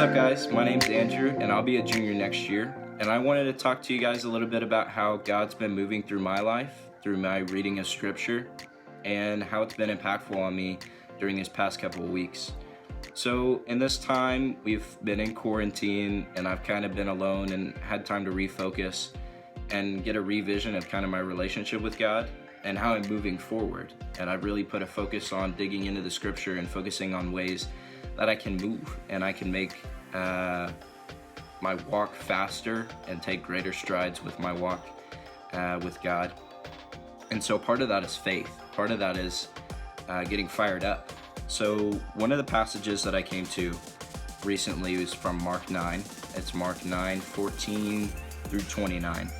What's up, guys? My name's Andrew, and I'll be a junior next year. And I wanted to talk to you guys a little bit about how God's been moving through my life, through my reading of Scripture, and how it's been impactful on me during these past couple of weeks. So in this time, we've been in quarantine, and I've kind of been alone and had time to refocus and get a revision of kind of my relationship with God and how I'm moving forward. And I've really put a focus on digging into the Scripture and focusing on ways that I can move and I can make my walk faster and take greater strides with my walk with God. And so part of that is faith. Part of that is getting fired up. So one of the passages that I came to recently was from Mark 9. It's Mark 9:14 through 29.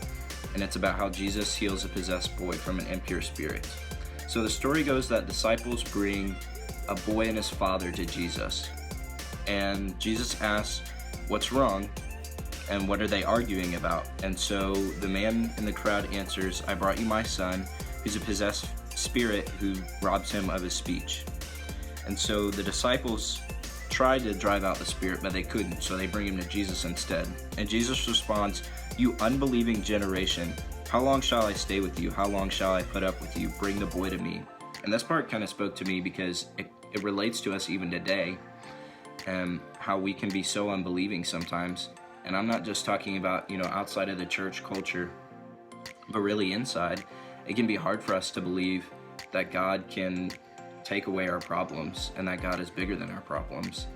And it's about how Jesus heals a possessed boy from an impure spirit. So the story goes that disciples bring a boy and his father to Jesus. And Jesus asks, "What's wrong? And what are they arguing about?" And so the man in the crowd answers, "I brought you my son, who's a possessed spirit who robs him of his speech." And so the disciples tried to drive out the spirit, but they couldn't, so they bring him to Jesus instead. And Jesus responds, "You unbelieving generation, how long shall I stay with you? How long shall I put up with you? Bring the boy to me." And this part kind of spoke to me because it relates to us even today, and how we can be so unbelieving sometimes. And I'm not just talking about, outside of the church culture, but really inside. It can be hard for us to believe that God can take away our problems and that God is bigger than our problems.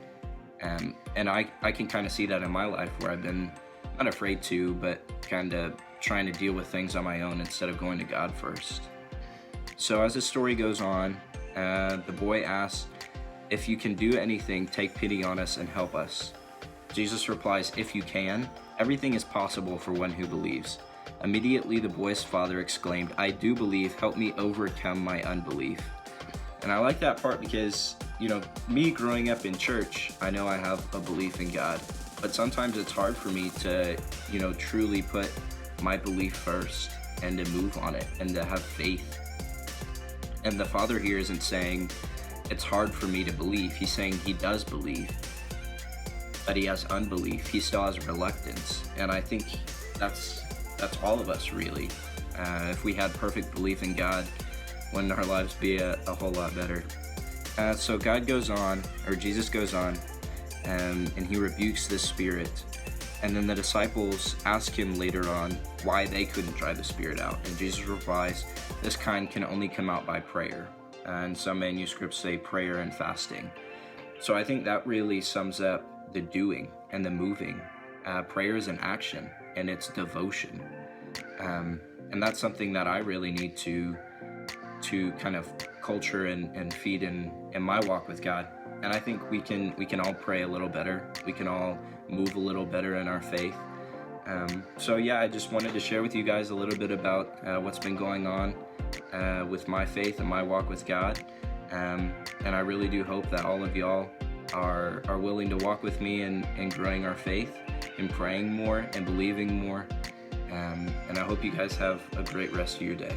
And I can kind of see that in my life, where I've been not afraid to, but kind of trying to deal with things on my own instead of going to God first. So as the story goes on, the boy asks, "If you can do anything, take pity on us and help us." Jesus replies, "If you can, everything is possible for one who believes." Immediately the boy's father exclaimed, "I do believe, help me overcome my unbelief." And I like that part because, me growing up in church, I know I have a belief in God, but sometimes it's hard for me to, truly put my belief first and to move on it and to have faith. And the father here isn't saying it's hard for me to believe. He's saying he does believe, but he has unbelief. He still has reluctance. And I think that's all of us, really. If we had perfect belief in God, wouldn't our lives be a whole lot better? So Jesus goes on, and he rebukes this spirit. And then the disciples ask him later on why they couldn't drive the spirit out. And Jesus replies, "This kind can only come out by prayer." And some manuscripts say prayer and fasting. So I think that really sums up the doing and the moving. Prayer is an action, and it's devotion. And that's something that I really need to kind of culture and feed in my walk with God. And I think we can all pray a little better. We can all move a little better in our faith. So yeah, I just wanted to share with you guys a little bit about what's been going on with my faith and my walk with God. And I really do hope that all of y'all are willing to walk with me in growing our faith, in praying more and believing more. And I hope you guys have a great rest of your day.